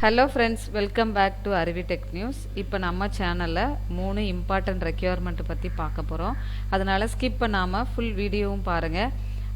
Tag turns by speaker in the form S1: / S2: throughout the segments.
S1: Hello friends, welcome back to Aruvi Tech News. இப்போ நம்ம சேனல்ல 3 இம்பார்ட்டன்ட் ரெக்யர்மெண்ட் பத்தி பார்க்க போறோம். அதனால ஸ்கிப் பண்ணாம ஃபுல் வீடியோவும் பாருங்க.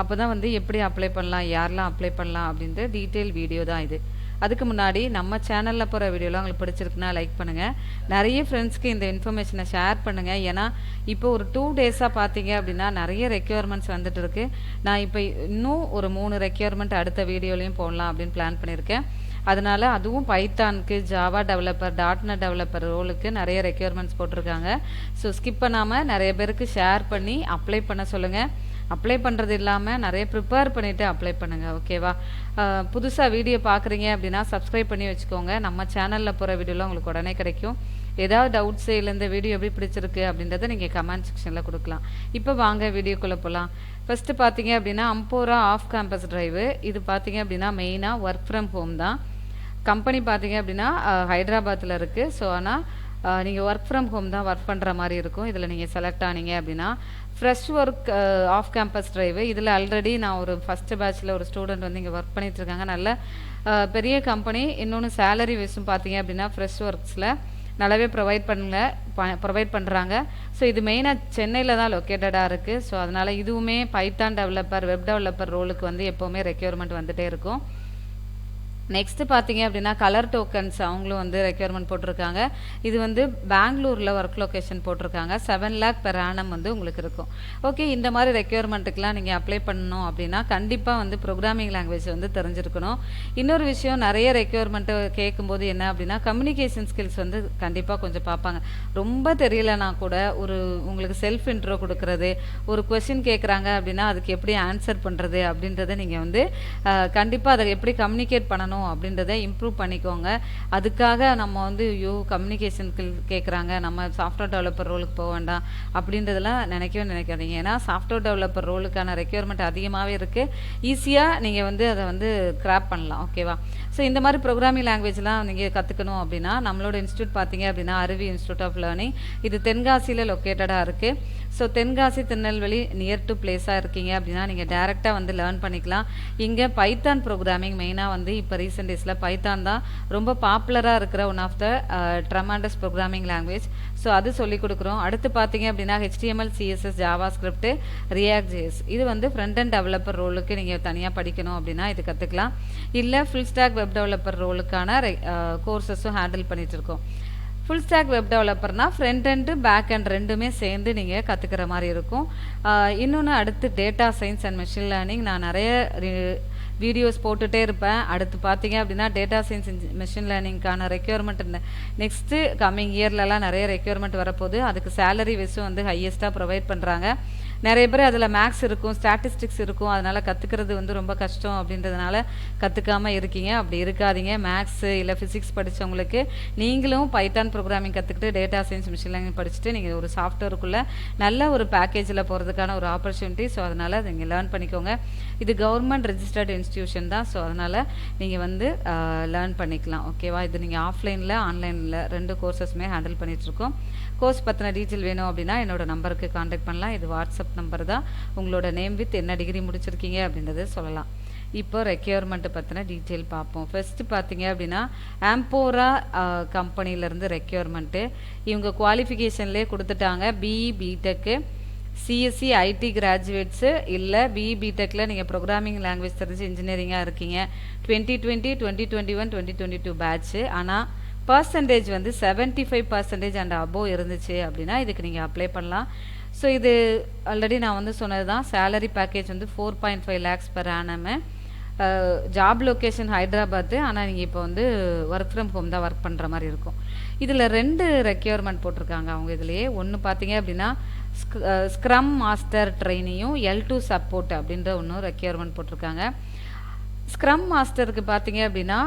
S1: அப்பதான் வந்து எப்படி அப்ளை பண்ணலாம், யாரெல்லாம் அப்ளை பண்ணலாம் அப்படின்ற டீடைல் வீடியோ தான் இது. அதுக்கு முன்னாடி நம்ம சேனல்ல போற வீடியோலாம் உங்களுக்கு பிடிச்சிருக்குன்னா லைக் பண்ணுங்க. நிறைய ஃப்ரெண்ட்ஸ்க்கு இந்த இன்ஃபர்மேஷனை ஷேர் பண்ணுங்க. ஏன்னா இப்போ ஒரு 2 டேஸா பாத்தீங்க அப்படின்னா நிறைய ரெக்யர்மெண்ட்ஸ் வந்துட்டு இருக்கு. நான் இப்போ இன்னும் ஒரு 3 ரெக்யர்மெண்ட் அடுத்த வீடியோலயும் போடலாம் அப்படின்னு பிளான் பண்ணியிருக்கேன். அதனால அதுவும் பைத்தானுக்கு, ஜாவா டெவலப்பர், .NET டெவலப்பர் ரோலுக்கு நிறைய ரெக்யர்மெண்ட்ஸ் போட்டிருக்காங்க. ஸோ ஸ்கிப் பண்ணாமல் நிறைய பேருக்கு ஷேர் பண்ணி அப்ளை பண்ண சொல்லுங்கள். அப்ளை பண்ணுறது இல்லாமல் நிறைய ப்ரிப்பேர் பண்ணிவிட்டு அப்ளை பண்ணுங்கள், ஓகேவா? புதுசாக வீடியோ பார்க்குறீங்க அப்படின்னா சப்ஸ்கிரைப் பண்ணி வச்சுக்கோங்க. நம்ம சேனலில் போகிற வீடியோலாம் உங்களுக்கு உடனே கிடைக்கும். ஏதாவது டவுட்ஸு இல்லை இந்த வீடியோ எப்படி பிடிச்சிருக்கு அப்படின்றத நீங்கள் கமெண்ட் செக்ஷனில் கொடுக்கலாம். இப்போ வாங்க வீடியோக்குள்ளே போகலாம். ஃபஸ்ட்டு பார்த்தீங்க அப்படின்னா Amphoraoffcampusdrive. இது பார்த்தீங்க அப்படின்னா மெயினாக ஒர்க் ஃப்ரம் ஹோம் தான். கம்பெனி பார்த்தீங்க அப்படின்னா ஹைதராபாத்தில் இருக்குது. ஸோ ஆனால் நீங்கள் ஒர்க் ஃப்ரம் ஹோம் தான் ஒர்க் பண்ணுற மாதிரி இருக்கும். இதில் நீங்கள் செலக்ட் ஆனீங்க அப்படின்னா FreshworksOffCampusdrive. இதில் ஆல்ரெடி நான் ஒரு ஃபஸ்ட்டு பேட்சில் ஒரு ஸ்டூடெண்ட் வந்து இங்கே ஒர்க் பண்ணிகிட்ருக்காங்க. நல்ல பெரிய கம்பெனி. இன்னொன்று சேலரி வைஸும் பார்த்தீங்க அப்படின்னா ஃப்ரெஷ்ஒர்க்ஸில் நல்லாவே ப்ரொவைட் பண்ணுறாங்க. ஸோ இது மெயினாக சென்னையில் தான் லொக்கேட்டடாக இருக்குது. ஸோ அதனால் இதுவுமே பைத்தான் டெவலப்பர், வெப் டெவலப்பர் ரோலுக்கு வந்து எப்போவுமே ரெக்யர்மெண்ட் வந்துகிட்டே இருக்கும். நெக்ஸ்ட்டு பார்த்தீங்க அப்படின்னா ColorTokens அவங்களும் வந்து ரெக்யர்மெண்ட் போட்டிருக்காங்க. இது வந்து பெங்களூரில் ஒர்க் லொக்கேஷன் போட்டிருக்காங்க. 7 lakh per annum வந்து உங்களுக்கு இருக்கும். ஓகே, இந்த மாதிரி ரெக்யர்மெண்ட்டுக்கெலாம் நீங்கள் அப்ளை பண்ணணும் அப்படின்னா கண்டிப்பாக வந்து ப்ரோக்ராமிங் லாங்குவேஜ் வந்து தெரிஞ்சிருக்கணும். இன்னொரு விஷயம், நிறைய ரெக்யர்மெண்ட்டு கேட்கும்போது என்ன அப்படின்னா கம்யூனிகேஷன் ஸ்கில்ஸ் வந்து கண்டிப்பாக கொஞ்சம் பார்ப்பாங்க. ரொம்ப தெரியலனா கூட ஒரு உங்களுக்கு செல்ஃப் இன்ட்ரோ கொடுக்கறது, ஒரு கொஷின் கேட்குறாங்க அப்படின்னா அதுக்கு எப்படி ஆன்சர் பண்ணுறது அப்படின்றத நீங்கள் வந்து கண்டிப்பாக அதை எப்படி கம்யூனிகேட் பண்ணணும் அப்படின்றத இம்ப்ரூவ் பண்ணிக்கோங்க. அதுக்காக நம்ம வந்து கம்யூனிகேஷன் கேட்குறாங்க, நம்ம சாஃப்ட்வேர் டெவலப்பர் ரோலுக்கு போக வேண்டாம் அப்படின்றதெல்லாம் நினைக்காதீங்க. ஏன்னா சாஃப்ட்வேர் டெவலப்பர் ரோலுக்கான ரெக்யர்மெண்ட் அதிகமாகவே இருக்குது. ஈஸியாக நீங்கள் வந்து அதை வந்து கிராப் பண்ணலாம், ஓகேவா? ஸோ இந்த மாதிரி ப்ரோக்ராமிங் லாங்குவேஜ்லாம் நீங்கள் கற்றுக்கணும் அப்படின்னா நம்மளோட இன்ஸ்டியூட் பார்த்தீங்க அப்படின்னா Aruviinstituteoflearining. இது தென்காசியில் லொக்கேட்டடாக இருக்குது. So Tenkasi, Tirunelveli near to பிளேஸாக இருக்கீங்க அப்படின்னா நீங்கள் டேரெக்டாக வந்து லேர்ன் பண்ணிக்கலாம். இங்கே பைத்தான் ப்ரோக்ராமிங் மெயினாக வந்து இப்போ ரீசெண்ட் டேஸில் பைத்தான் தான் ரொம்ப பாப்புலராக இருக்கிற one of the tremendous programming language. So அது சொல்லிக் கொடுக்குறோம். அடுத்து பார்த்தீங்க அப்படின்னா HTML, CSS, JavaScript, React.js. இது வந்து Frontend டெவலப்பர் ரோலுக்கு நீங்கள் தனியாக படிக்கணும் அப்படின்னா இது கற்றுக்கலாம். இல்லை ஃபுல் ஸ்டாக் வெப் டெவலப்பர் ரோலுக்கான கோர்சஸும் ஹேண்டில் பண்ணிட்டு இருக்கோம். ஃபுல் ஸ்டாக் வெப் டெவலப்பர்னா ஃப்ரண்ட் அண்டு பேக் அண்ட் ரெண்டுமே சேர்ந்து நீங்கள் கற்றுக்கிற மாதிரி இருக்கும். இன்னொன்று அடுத்து data science and machine learning. நான் நிறைய வீடியோஸ் போட்டுகிட்டே இருப்பேன். அடுத்து பார்த்தீங்க அப்படின்னா டேட்டா சயின்ஸ் மெஷின் லேர்னிங்கான ரெக்யர்மெண்ட் நெக்ஸ்ட்டு கம்மிங் இயர்லலாம் நிறைய ரெக்யர்மெண்ட் வரப்போகுது. அதுக்கு சேலரி வைஸும் வந்து ஹையஸ்ட்டாக ப்ரொவைட் பண்ணுறாங்க. நிறைய பேர் அதில் மேக்ஸ் இருக்கும், ஸ்டாட்டிஸ்டிக்ஸ் இருக்கும், அதனால் கற்றுக்கிறது வந்து ரொம்ப கஷ்டம் அப்படின்றதுனால கற்றுக்காமல் இருக்கீங்க. அப்படி இருக்காதீங்க. மேக்ஸு இல்லை ஃபிசிக்ஸ் படித்தவங்களுக்கு நீங்களும் பைத்தான் ப்ரோக்ராமிங் கற்றுக்கிட்டு டேட்டா சயின்ஸ் மிஷின் லேர்னிங் படிச்சுட்டு நீங்கள் ஒரு சாஃப்ட்வேருக்குள்ளே நல்ல ஒரு பேக்கேஜில் போகிறதுக்கான ஒரு ஆப்பர்ச்சுனிட்டி. ஸோ அதனால் நீங்கள் லேர்ன் பண்ணிக்கோங்க. இது கவர்மெண்ட் ரெஜிஸ்டர்டு இன்ஸ்டியூஷன் தான். ஸோ அதனால் நீங்கள் வந்து லேர்ன் பண்ணிக்கலாம், ஓகேவா? இது நீங்கள் ஆஃப்லைனில், ஆன்லைனில் 2 கோர்சஸுமே ஹேண்டில் பண்ணிகிட்ருக்கோம். கோர்ஸ் பற்றின டீட்டெயில் வேணும் அப்படின்னா என்னோடய நம்பருக்கு காண்டாக்ட் பண்ணலாம். இது வாட்ஸ்அப் நம்பர் தான். உங்களோட நேம் வித் என்ன டிகிரி முடிச்சிருக்கீங்க அப்படின்றத சொல்லலாம். இப்போ ரெக்யர்மெண்ட்டு பற்றின டீட்டெயில் பார்ப்போம். ஃபஸ்ட்டு பார்த்தீங்க அப்படின்னா ஆம்போரா கம்பெனிலேருந்து ரெக்யர்மெண்ட்டு. இவங்க குவாலிஃபிகேஷன்லேயே கொடுத்துட்டாங்க. BE, BTech, CSE, IT graduates இல்லை BE, BTechல நீங்கள் ப்ரோக்ராமிங் லாங்குவேஜ் தெரிஞ்சு இன்ஜினியரிங்காக இருக்கீங்க. 2020, 2021, 2022 பேட்ச்சு. ஆனால் பர்சன்டேஜ் வந்து 75% அண்ட் அபோவ் இருந்துச்சு அப்படின்னா இதுக்கு நீங்கள் அப்ளை பண்ணலாம். ஸோ இது ஆல்ரெடி நான் வந்து சொன்னது தான். சேலரி பேக்கேஜ் வந்து 4.5 lakhs per annum. Job location Hyderabad. ஆனால் நீங்கள் இப்போ வந்து ஒர்க் ஃப்ரம் ஹோம் தான் ஒர்க் பண்ணுற மாதிரி இருக்கும். இதில் 2 ரெக்யர்மெண்ட் போட்டிருக்காங்க அவங்க இதுலேயே. ஒன்று பார்த்தீங்க அப்படின்னா ஸ்க்ரம் மாஸ்டர் ட்ரெயினியும் L2 சப்போர்ட் அப்படின்ற ஒன்றும் ரெக்யர்மெண்ட் போட்டிருக்காங்க. ஸ்க்ரம் மாஸ்டருக்கு பார்த்தீங்க அப்படின்னா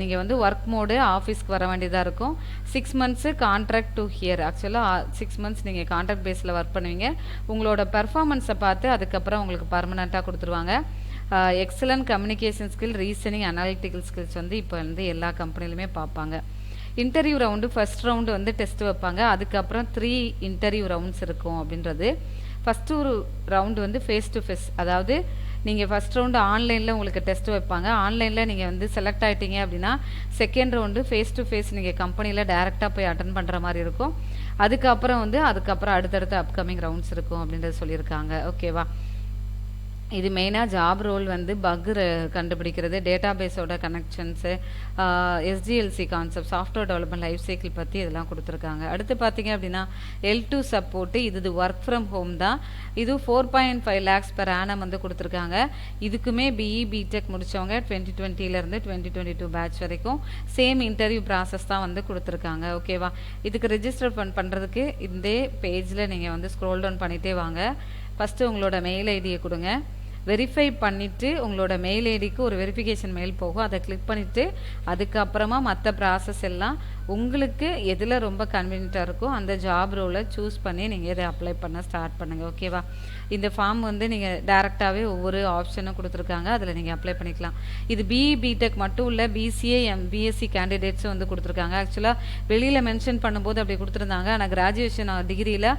S1: நீங்கள் வந்து ஒர்க் மோடு ஆஃபீஸ்க்கு வர வேண்டியதாக இருக்கும். 6 months கான்ட்ராக்ட் டு ஹியர். ஆக்சுவலாக 6 months நீங்கள் கான்ட்ராக்ட் பேஸில் ஒர்க் பண்ணுவீங்க. உங்களோட பெர்ஃபார்மன்ஸை பார்த்து அதுக்கப்புறம் உங்களுக்கு பர்மனெண்ட்டாக கொடுத்துருவாங்க. Excellent communication skill, reasoning, analytical skills வந்து இப்போ வந்து எல்லா கம்பெனிலுமே பார்ப்பாங்க. இன்டர்வியூ ரவுண்டு ஃபஸ்ட் ரவுண்டு வந்து டெஸ்ட் வைப்பாங்க. அதுக்கப்புறம் 3 இன்டர்வியூ ரவுண்ட்ஸ் இருக்கும் அப்படின்றது. ஃபஸ்ட்டு ஒரு ரவுண்டு வந்து ஃபேஸ் டு ஃபேஸ், அதாவது நீங்கள் ஃபஸ்ட் ரவுண்டு ஆன்லைனில் உங்களுக்கு டெஸ்ட் வைப்பாங்க. ஆன்லைனில் நீங்கள் வந்து செலக்ட் ஆகிட்டீங்க அப்படின்னா second round face to face நீங்கள் கம்பெனியில் டேரெக்டாக போய் அட்டன் பண்ணுற மாதிரி இருக்கும். அதுக்கப்புறம் அடுத்தடுத்த அப்கமிங் ரவுண்ட்ஸ் இருக்கும் அப்படின்றது சொல்லியிருக்காங்க. ஓகேவா? இது மெயினாக ஜாப் ரோல் வந்து பக் கண்டுபிடிக்கிறது, டேட்டாபேஸோட connections, SDLC concept, software development life cycle பற்றி இதெல்லாம் கொடுத்துருக்காங்க. அடுத்து பார்த்தீங்க அப்படின்னா L2 சப்போர்ட்டு, இது ஒர்க் ஃப்ரம் ஹோம் தான். இது 4.5 lakhs per annum வந்து கொடுத்துருக்காங்க. இதுக்குமே பிஇ பிடெக் முடித்தவங்க 2020 2022 பேட்ச் வரைக்கும் சேம் இன்டர்வியூ ப்ராசஸ் தான் வந்து கொடுத்துருக்காங்க. ஓகேவா? இதுக்கு ரெஜிஸ்டர் பண்ணுறதுக்கு இந்த பேஜில் நீங்கள் வந்து ஸ்க்ரோல் டவுன் பண்ணிகிட்டே வாங்க. ஃபஸ்ட்டு உங்களோட மெயில் ஐடியை கொடுங்க. வெரிஃபை பண்ணிவிட்டு உங்களோட மெயில் ஐடிக்கு ஒரு வெரிஃபிகேஷன் மெயில் போகும். அதை கிளிக் பண்ணிவிட்டு அதுக்கப்புறமா மற்ற ப்ராசஸ் எல்லாம் உங்களுக்கு எதில் ரொம்ப கன்வீனியண்ட்டாக இருக்கோ அந்த ஜாப் ரோலை சூஸ் பண்ணி நீங்கள் இதை அப்ளை பண்ண ஸ்டார்ட் பண்ணுங்கள். ஓகேவா? இந்த ஃபார்ம் வந்து நீங்கள் டேரெக்டாகவே ஒவ்வொரு ஆப்ஷனும் கொடுத்துருக்காங்க, அதில் நீங்கள் அப்ளை பண்ணிக்கலாம். இது பிஇ பிடெக் மட்டும் இல்லை, பிசிஏ பிஎஸ்சி கேண்டிடேட்ஸும் வந்து கொடுத்துருக்காங்க. ஆக்சுவலாக வெளியில் மென்ஷன் பண்ணும்போது அப்படி கொடுத்துருந்தாங்க. ஆனால் கிராஜுவேஷன் டிகிரியில்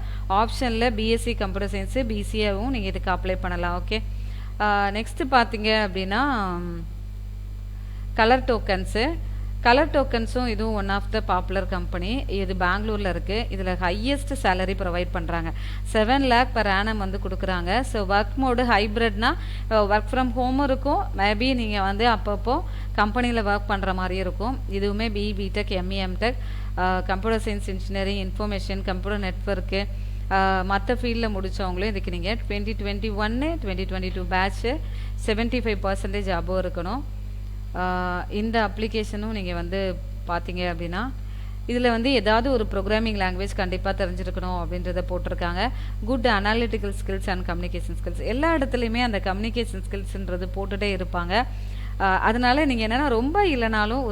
S1: ஆப்ஷனில் பிஎஸ்சி கம்ப்யூட்டர் சயின்ஸு பிசிஏவும் நீங்கள் இதுக்கு அப்ளை பண்ணலாம். ஓகே, நெக்ஸ்ட்டு பார்த்தீங்க அப்படின்னா கலர் டோக்கன்ஸும் இதுவும் one of the popular company. இது பெங்களூரில் இருக்குது. இதில் ஹையஸ்ட் சேலரி ப்ரொவைட் பண்ணுறாங்க. 7 lakh per annum வந்து கொடுக்குறாங்க. ஸோ ஒர்க் மோடு ஹைப்ரிட்னா ஒர்க் ஃப்ரம் ஹோமும் இருக்கும், மேபி நீங்கள் வந்து அப்பப்போ கம்பெனியில் ஒர்க் பண்ணுற மாதிரியும் இருக்கும். இதுவுமே BE BTech ME MTech computer science engineering information computer network மற்ற ஃபீல்டில் முடித்தவங்களும் இதுக்கு நீங்கள் 2021 2022 பேட்ச்சு 75% அபோவ் இருக்கணும். இந்த அப்ளிகேஷனும் நீங்கள் வந்து பார்த்தீங்க அப்படின்னா இதில் வந்து ஏதாவது ஒரு ப்ரோக்ராமிங் லாங்குவேஜ் கண்டிப்பாக தெரிஞ்சிருக்கணும் அப்படின்றத போட்டிருக்காங்க. Good analytical skills and communication skills, எல்லா இடத்துலையுமே அந்த கம்யூனிகேஷன் ஸ்கில்ஸ்ன்றது போட்டுகிட்டே இருப்பாங்க. அதனால் நீங்கள் என்னென்னா ரொம்ப இல்லைனாலும்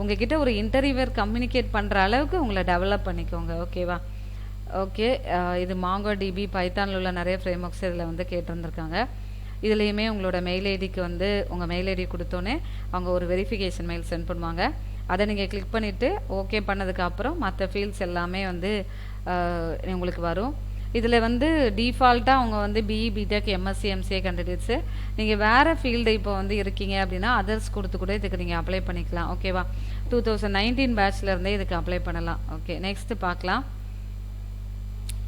S1: உங்ககிட்ட ஒரு இன்டர்வியூவர் கம்யூனிகேட் பண்ணுற அளவுக்கு உங்களை டெவலப் பண்ணிக்கோங்க. ஓகேவா? ஓகே, இது மாங்கோடிபி பைத்தானில் உள்ள நிறைய ஃப்ரேம்ஒர்க்ஸ் இதில் வந்து கேட்டிருந்துருக்காங்க. இதுலேயுமே உங்களோட மெயில் ஐடிக்கு வந்து உங்கள் மெயில் ஐடி கொடுத்தோன்னே அவங்க ஒரு வெரிஃபிகேஷன் மெயில் சென்ட் பண்ணுவாங்க. அதை நீங்கள் கிளிக் பண்ணிவிட்டு ஓகே பண்ணதுக்கப்புறம் மற்ற ஃபீல்ட்ஸ் எல்லாமே வந்து உங்களுக்கு வரும். இதில் வந்து டிஃபால்ட்டாக அவங்க வந்து BE BTech MSc MCA candidates, நீங்கள் வேறு ஃபீல்டு இப்போ வந்து இருக்கீங்க அப்படின்னா அதர்ஸ் கொடுத்து கூட இதுக்கு நீங்கள் அப்ளை பண்ணிக்கலாம். ஓகேவா? 2019 பேட்ச்லேருந்தே இதுக்கு அப்ளை பண்ணலாம். ஓகே, நெக்ஸ்ட்டு பார்க்கலாம்.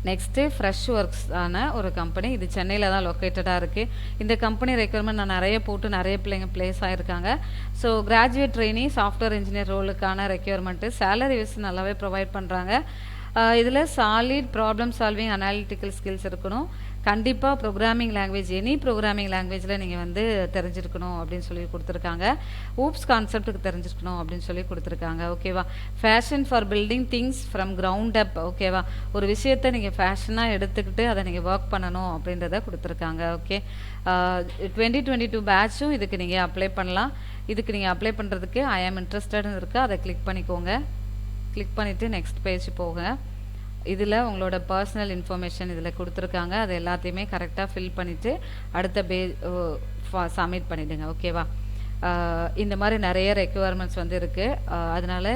S1: நெக்ஸ்ட்டு ஃப்ரெஷ்ஒர்க்ஸ் ஆன ஒரு கம்பெனி. இது சென்னையில் தான் லொக்கேட்டடாக இருக்குது. இந்த கம்பெனி ரெக்யர்மெண்ட் நான் நிறைய போட்டு நிறைய பிள்ளைங்க ப்ளேஸ் ஆகிருக்காங்க. So graduate trainee software engineer ரோலுக்கான ரெக்யர்மெண்ட்டு சேலரி வைஸ் நல்லாவே ப்ரொவைட் பண்ணுறாங்க. இதில் solid problem solving analytical skills இருக்கணும். கண்டிப்பாக ப்ரோக்ராமிங் லாங்குவேஜ் எனி ப்ரோக்ராமிங் லாங்குவேஜில் நீங்கள் வந்து தெரிஞ்சிருக்கணும் அப்படின்னு சொல்லி கொடுத்துருக்காங்க. ஊப்ஸ் கான்செப்ட்டுக்கு தெரிஞ்சிருக்கணும் அப்படின்னு சொல்லி கொடுத்துருக்காங்க. ஓகேவா? Passion for building things from ground up. ஓகேவா? ஒரு விஷயத்தை நீங்கள் ஃபேஷனாக எடுத்துக்கிட்டு அதை நீங்கள் ஒர்க் பண்ணணும் அப்படின்றத கொடுத்துருக்காங்க. ஓகே, 2022 பேட்சும் இதுக்கு நீங்கள் அப்ளை பண்ணலாம். இதுக்கு நீங்கள் அப்ளை பண்ணுறதுக்கு ஐ ஆம் இன்ட்ரெஸ்டட்னு இருக்குது, அதை கிளிக் பண்ணிக்கோங்க. கிளிக் பண்ணிவிட்டு நெக்ஸ்ட் பேஜ் போங்க. இதில் உங்களோட பர்சனல் இன்ஃபர்மேஷன் இதில் கொடுத்துருக்காங்க. அது எல்லாத்தையுமே கரெக்டாக ஃபில் பண்ணிவிட்டு அடுத்த சப்மிட் பண்ணிவிடுங்க. ஓகேவா? இந்த மாதிரி நிறைய ரெக்குவயர்மெண்ட்ஸ் வந்து இருக்குது. அதனால்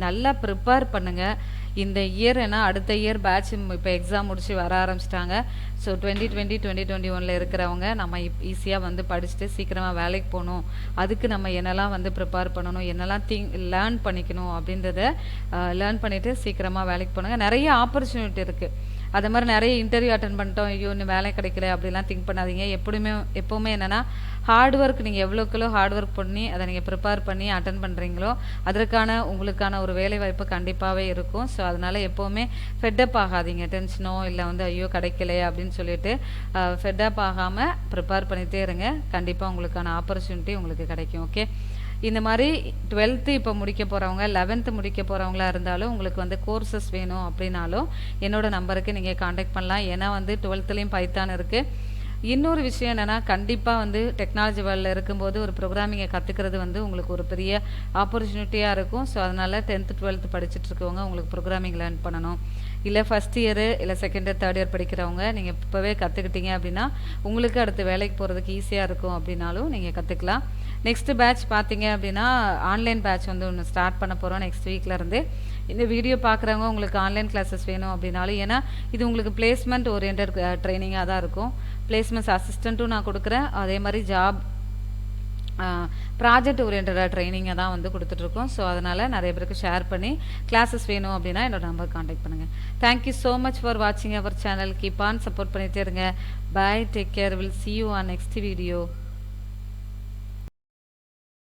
S1: நல்லா ப்ரிப்பேர் பண்ணுங்கள். இந்த இயர் ஏன்னா அடுத்த இயர் பேட்ச் இப்போ எக்ஸாம் முடிச்சு வர ஆரம்பிச்சிட்டாங்க. ஸோ 2020 2021 இருக்கிறவங்க நம்ம ஈஸியாக வந்து படிச்சுட்டு சீக்கிரமாக வேலைக்கு போகணும், அதுக்கு நம்ம என்னெல்லாம் வந்து ப்ரிப்பேர் பண்ணணும், என்னெல்லாம் லேர்ன் பண்ணிக்கணும் அப்படின்றத லேர்ன் பண்ணிவிட்டு சீக்கிரமாக வேலைக்கு போனாங்க. நிறைய ஆப்பர்ச்சுனிட்டி இருக்குது. அது மாதிரி நிறைய இன்டர்வியூ அட்டன் பண்ணிட்டோம், ஐயோ இன்னும் வேலை கிடைக்கல அப்படிலாம் திங்க் பண்ணாதீங்க. எப்போவுமே என்னென்னா ஹார்ட் ஒர்க், நீங்கள் எவ்வளோக்குள்ளோ ஹார்ட் ஒர்க் பண்ணி அதை நீங்கள் ப்ரிப்பேர் பண்ணி அட்டன் பண்ணுறீங்களோ அதற்கான உங்களுக்கான ஒரு வேலை வாய்ப்பு கண்டிப்பாகவே இருக்கும். ஸோ அதனால் எப்போவுமே ஃபெட்டப் ஆகாதீங்க. டென்ஷனோ இல்லை வந்து ஐயோ கிடைக்கலையே அப்படின்னு சொல்லிட்டு ஃபெட்டப் ஆகாமல் ப்ரிப்பேர் பண்ணிகிட்டே இருங்க. கண்டிப்பாக உங்களுக்கான ஆப்பர்ச்சுனிட்டி உங்களுக்கு கிடைக்கும். ஓகே, இந்த மாதிரி 12th இப்போ முடிக்க போகிறவங்க 11th முடிக்க போகிறவங்களா இருந்தாலும் உங்களுக்கு வந்து கோர்சஸ் வேணும் அப்படின்னாலும் என்னோட நம்பருக்கு நீங்கள் காண்டாக்ட் பண்ணலாம். ஏன்னா வந்து 12thலேயும் பைத்தான் இருக்குது. இன்னொரு விஷயம் என்னென்னா கண்டிப்பாக வந்து டெக்னாலஜி வேர்ல்டில் இருக்கும்போது ஒரு ப்ரோக்ராமிங்கை கற்றுக்கிறது வந்து உங்களுக்கு ஒரு பெரிய ஆப்பர்ச்சுனிட்டியாக இருக்கும். ஸோ அதனால் 10th 12th படிச்சுட்ருக்கவங்க உங்களுக்கு ப்ரோக்ராமிங் லேர்ன் பண்ணணும், இல்லை ஃபஸ்ட் இயரு இல்லை செகண்ட் இயர் தேர்ட் இயர் படிக்கிறவங்க நீங்கள் இப்போவே கற்றுக்கிட்டீங்க அப்படின்னா உங்களுக்கு அடுத்து வேலைக்கு போகிறதுக்கு ஈஸியாக இருக்கும் அப்படின்னாலும் நீங்கள் கற்றுக்கலாம். நெக்ஸ்ட்டு பேட்ச் பார்த்தீங்க அப்படின்னா ஆன்லைன் பேட்ச் வந்து ஒன்று ஸ்டார்ட் பண்ண போகிறோம் நெக்ஸ்ட் வீக்லேருந்து. இந்த வீடியோ பார்க்குறவங்க உங்களுக்கு ஆன்லைன் கிளாஸஸ் வேணும் அப்படின்னாலும், ஏன்னா இது உங்களுக்கு பிளேஸ்மெண்ட் ஓரியன்ட் ட்ரைனிங்காக தான் இருக்கும். பிளேஸ்மெண்ட்ஸ் அசிஸ்டண்ட்டும் நான் கொடுக்குறேன். அதே மாதிரி ஜாப் ப்ராஜெக்ட் ஓரியன்டாக ட்ரைனிங்கை தான் வந்து கொடுத்துட்ருக்கோம். ஸோ அதனால் நிறைய பேருக்கு ஷேர் பண்ணி கிளாஸஸ் வேணும் அப்படின்னா என்னோட நம்பர் காண்டாக்ட் பண்ணுங்கள். தேங்க்யூ ஸோ மச் ஃபார் வாட்சிங் our channel. Keep on support பண்ணிகிட்டே இருங்க. Bye, take care, will see you on next video.